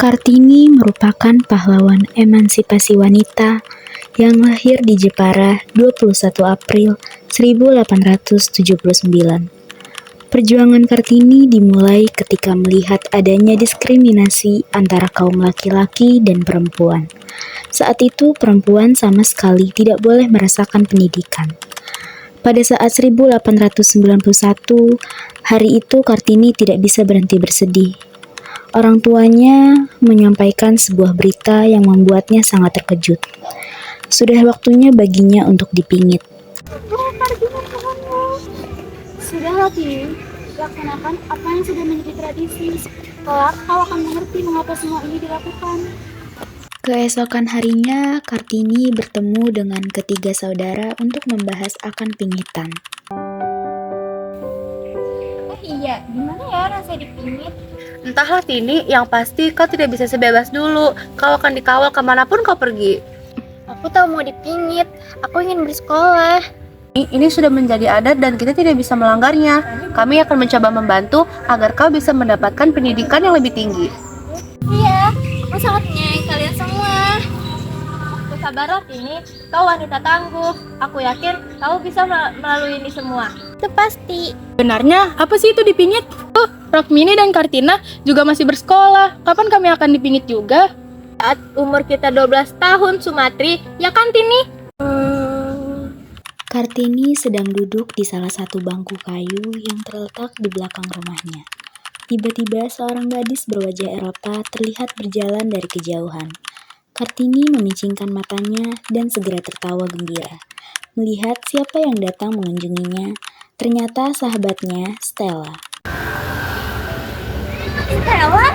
Kartini merupakan pahlawan emansipasi wanita yang lahir di Jepara 21 April 1879. Perjuangan Kartini dimulai ketika melihat adanya diskriminasi antara kaum laki-laki dan perempuan. Saat itu perempuan sama sekali tidak boleh merasakan pendidikan. Pada saat 1891, hari itu Kartini tidak bisa berhenti bersedih. Orang tuanya menyampaikan sebuah berita yang membuatnya sangat terkejut. Sudah waktunya baginya untuk dipingit. Sudahlah, Tini. Laksanakan apa yang sudah menjadi tradisi. Kelak kau akan mengerti mengapa semua ini dilakukan. Keesokan harinya, Kartini bertemu dengan ketiga saudara untuk membahas akan pingitan. Iya, gimana ya rasa dipingit? Entahlah Tini, yang pasti kau tidak bisa sebebas dulu. Kau akan dikawal kemanapun kau pergi. Aku tak mau dipingit. Aku ingin bersekolah. Ini sudah menjadi adat dan kita tidak bisa melanggarnya. Kami akan mencoba membantu agar kau bisa mendapatkan pendidikan yang lebih tinggi. Iya, aku sangat menyayangi kalian semua. Bersabarlah Tini, kau wanita tangguh. Aku yakin kau bisa melalui ini semua. Itu pasti. Benarnya apa sih itu dipingit? Oh, Rokmini dan Kartina juga masih bersekolah. Kapan kami akan dipingit juga? Saat umur kita 12 tahun, Sumatri, ya kan Tini? Kartini sedang duduk di salah satu bangku kayu yang terletak di belakang rumahnya. Tiba-tiba seorang gadis berwajah Eropa terlihat berjalan dari kejauhan. Kartini memicingkan matanya dan segera tertawa gembira. Melihat siapa yang datang mengunjunginya, ternyata sahabatnya, Stella. Stella?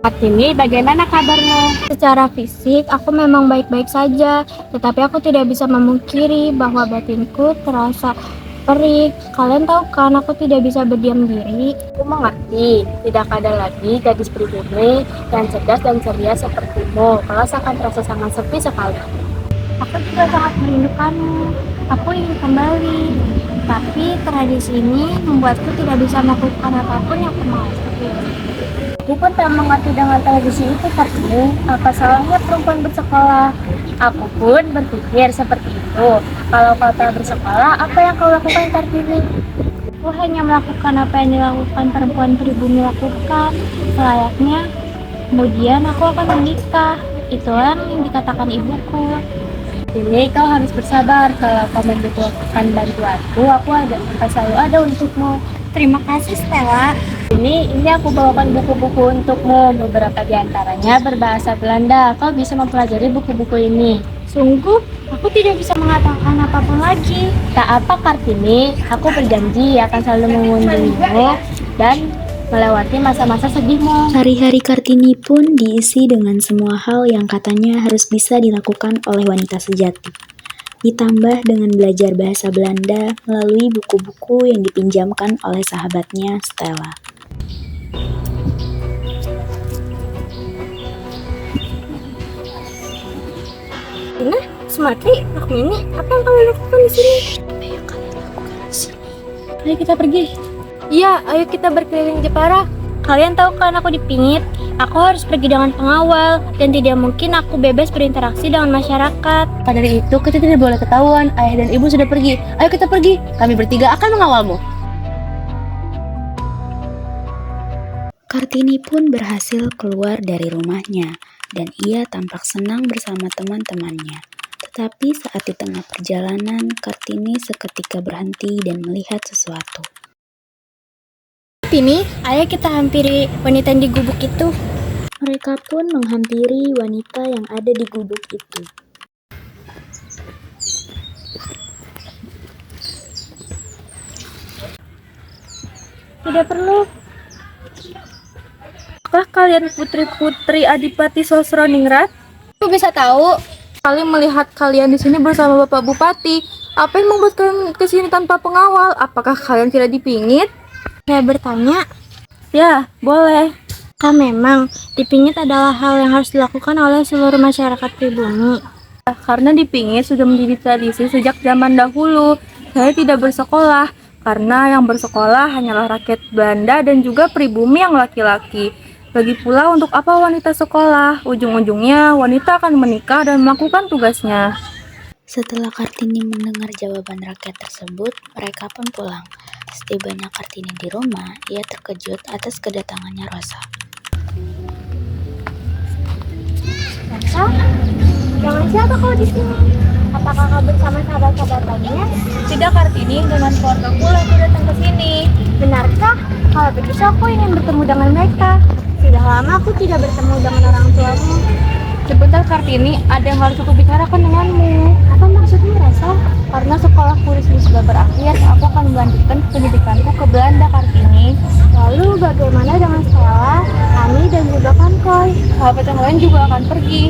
Kartini, bagaimana kabarmu? Secara fisik, aku memang baik-baik saja, tetapi aku tidak bisa memungkiri bahwa batinku terasa perih. Kalian tahu kan, aku tidak bisa berdiam diri. Aku mengerti, tidak ada lagi gadis pribumi yang cerdas dan ceria sepertimu. Kelas akan terasa sangat sepi sekali. Aku juga sangat merindukanmu. Aku ingin kembali, tapi tradisi ini membuatku tidak bisa melakukan apapun yang aku mau. Aku pun tak mengerti dengan tradisi itu, Kartini. Apa salahnya perempuan bersekolah? Aku pun berpikir seperti itu. Kalau kau tak bersekolah, apa yang kau lakukan, Kartini? Aku hanya melakukan apa yang dilakukan perempuan pribumi lakukan, selayaknya. Kemudian aku akan menikah. Itulah yang dikatakan ibuku. Ini kau harus bersabar. Kalau kau membutuhkan bantuanku, aku akan selalu ada untukmu. Terima kasih, Stella. Ini aku bawakan buku-buku untukmu. Beberapa di antaranya berbahasa Belanda. Kau bisa mempelajari buku-buku ini. Sungguh, aku tidak bisa mengatakan apapun lagi. Tak apa, Kartini. Aku berjanji akan selalu mengunjungimu dan melewati masa-masa sedihmu. Hari-hari Kartini pun diisi dengan semua hal yang katanya harus bisa dilakukan oleh wanita sejati. Ditambah dengan belajar bahasa Belanda melalui buku-buku yang dipinjamkan oleh sahabatnya, Stella. Tina, Sumatri, Rokmini, apa yang kalian lakukan di sini? Ayo kita pergi. Iya, ayo kita berkeliling Jepara. Kalian tahu kan aku dipingit. Aku harus pergi dengan pengawal dan tidak mungkin aku bebas berinteraksi dengan masyarakat. Maka dari itu kita tidak boleh ketahuan. Ayah dan ibu sudah pergi. Ayo kita pergi. Kami bertiga akan mengawalmu. Kartini pun berhasil keluar dari rumahnya dan ia tampak senang bersama teman-temannya. Tetapi saat di tengah perjalanan, Kartini seketika berhenti dan melihat sesuatu. Tini, ayo kita hampiri wanita yang di gubuk itu. Mereka pun menghampiri wanita yang ada di gubuk itu. Tidak perlu. Apakah kalian putri-putri Adipati Sosroningrat? Aku bisa tahu. Kali melihat kalian di sini bersama Bapak Bupati. Apa yang membuat kalian ke sini tanpa pengawal? Apakah kalian tidak dipingit? Saya bertanya, Ya, boleh. memang dipingit adalah hal yang harus dilakukan oleh seluruh masyarakat pribumi. Karena dipingit sudah menjadi tradisi sejak zaman dahulu. Saya tidak bersekolah, karena yang bersekolah hanyalah rakyat Belanda dan juga pribumi yang laki-laki. Lagi pula untuk apa wanita sekolah? Ujung-ujungnya wanita akan menikah dan melakukan tugasnya. Setelah Kartini mendengar jawaban rakyat tersebut, mereka pun pulang. Setibanya Kartini di rumah, ia terkejut atas kedatangannya Rosa. Rosa, dengan siapa kau di sini? Apakah kau bersama sahabat-sahabatnya? Tidak Kartini, dengan keluargaku lagi datang ke sini. Benarkah? Kalau begitu aku ingin bertemu dengan mereka. Sudah lama aku tidak bertemu dengan orang tuamu. Sebentar Kartini, ada yang harus aku bicarakan denganmu. Apa maksudmu, Rosa? Karena sekolahku di sini sudah berakhir, aku akan melanjutkan pendidikanku ke Belanda Kartini. Lalu bagaimana dengan sekolah, kami dan juga Kankoy? Sahabat yang lain juga akan pergi.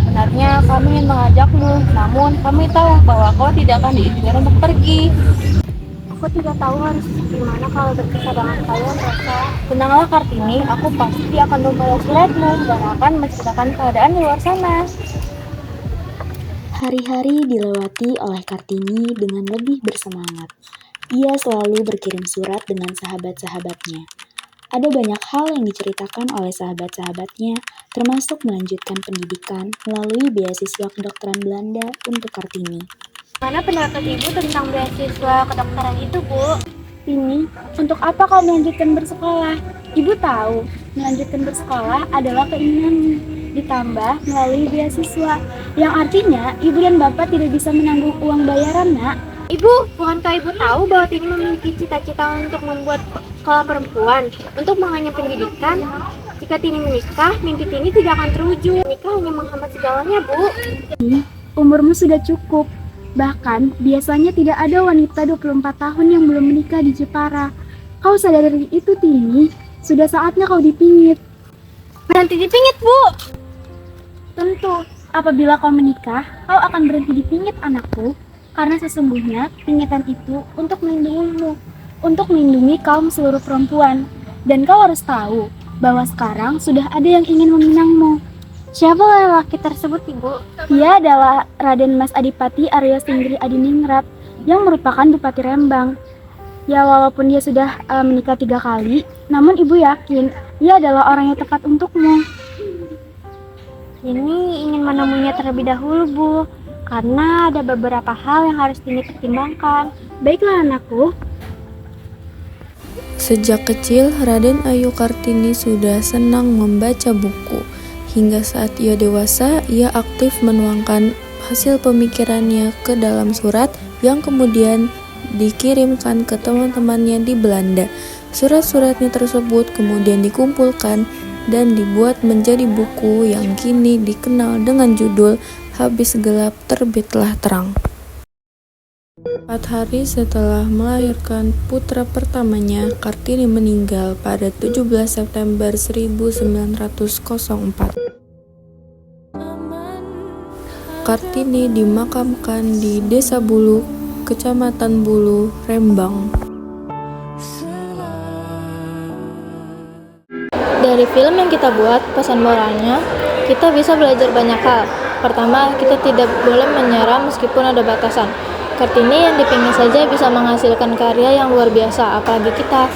Sebenarnya kami ingin mengajakmu, namun kami tahu bahwa kau tidak akan diizinkan untuk pergi. Aku tidak tahu harus gimana kalau berpisah dengan kalian, Rosa. Tenanglah Kartini, aku pasti akan membalas suratmu dan akan menceritakan keadaan di luar sana. Hari-hari dilewati oleh Kartini dengan lebih bersemangat. Ia selalu berkirim surat dengan sahabat-sahabatnya. Ada banyak hal yang diceritakan oleh sahabat-sahabatnya, termasuk melanjutkan pendidikan melalui beasiswa kedokteran Belanda untuk Kartini. Mana pendapat Ibu tentang beasiswa kedokteran itu, Bu? Ini, untuk apa kau melanjutkan bersekolah? Ibu tahu, melanjutkan bersekolah adalah keinginanmu, ditambah melalui beasiswa, yang artinya Ibu dan Bapak tidak bisa menanggung uang bayaran, Nak. Ibu, bukankah Ibu tahu bahwa Tini memiliki cita-cita untuk membuat sekolah perempuan, untuk mengenyam pendidikan? Jika Tini menikah, mimpi Tini tidak akan terwujud. Menikah hanya menghambat segalanya, Bu. Umurmu sudah cukup. Bahkan, biasanya tidak ada wanita 24 tahun yang belum menikah di Jepara. Kau sadar dari itu, Tini? Sudah saatnya kau dipingit. Berhenti dipingit, Bu! Tentu, apabila kau menikah, kau akan berhenti dipingit, anakku. Karena sesungguhnya, pingitan itu untuk melindungimu, untuk melindungi kaum seluruh perempuan. Dan kau harus tahu, bahwa sekarang sudah ada yang ingin meminangmu. Siapa lelaki tersebut, Ibu? Dia adalah Raden Mas Adipati Arya Singgri Adiningrat yang merupakan Bupati Rembang. Ya, walaupun dia sudah menikah 3 kali, namun Ibu yakin dia adalah orang yang tepat untukmu. Ini ingin menemuinya terlebih dahulu, Bu, karena ada beberapa hal yang harus dipertimbangkan. Baiklah, anakku. Sejak kecil, Raden Ayu Kartini sudah senang membaca buku. Hingga saat ia dewasa, ia aktif menuangkan hasil pemikirannya ke dalam surat yang kemudian dikirimkan ke teman-temannya di Belanda. Surat-suratnya tersebut kemudian dikumpulkan dan dibuat menjadi buku yang kini dikenal dengan judul Habis Gelap Terbitlah Terang. 4 hari setelah melahirkan putra pertamanya, Kartini meninggal pada 17 September 1904. Kartini dimakamkan di Desa Bulu, Kecamatan Bulu, Rembang. Dari film yang kita buat, pesan moralnya, kita bisa belajar banyak hal. Pertama, kita tidak boleh menyerah meskipun ada batasan. Kartini yang dipingin saja bisa menghasilkan karya yang luar biasa, apalagi kita.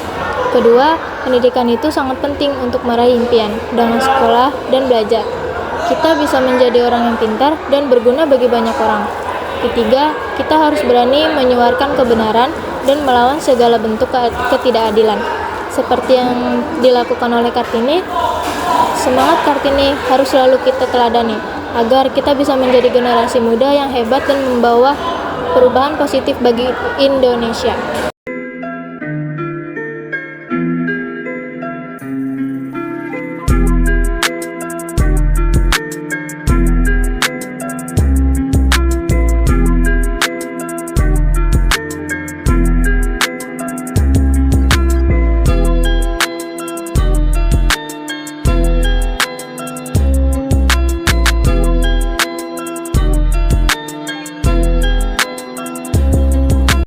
Kedua, pendidikan itu sangat penting untuk meraih impian dengan sekolah dan belajar. Kita bisa menjadi orang yang pintar dan berguna bagi banyak orang. Ketiga, kita harus berani menyuarakan kebenaran dan melawan segala bentuk ketidakadilan. Seperti yang dilakukan oleh Kartini, semangat Kartini harus selalu kita teladani, agar kita bisa menjadi generasi muda yang hebat dan membawa perubahan positif bagi Indonesia.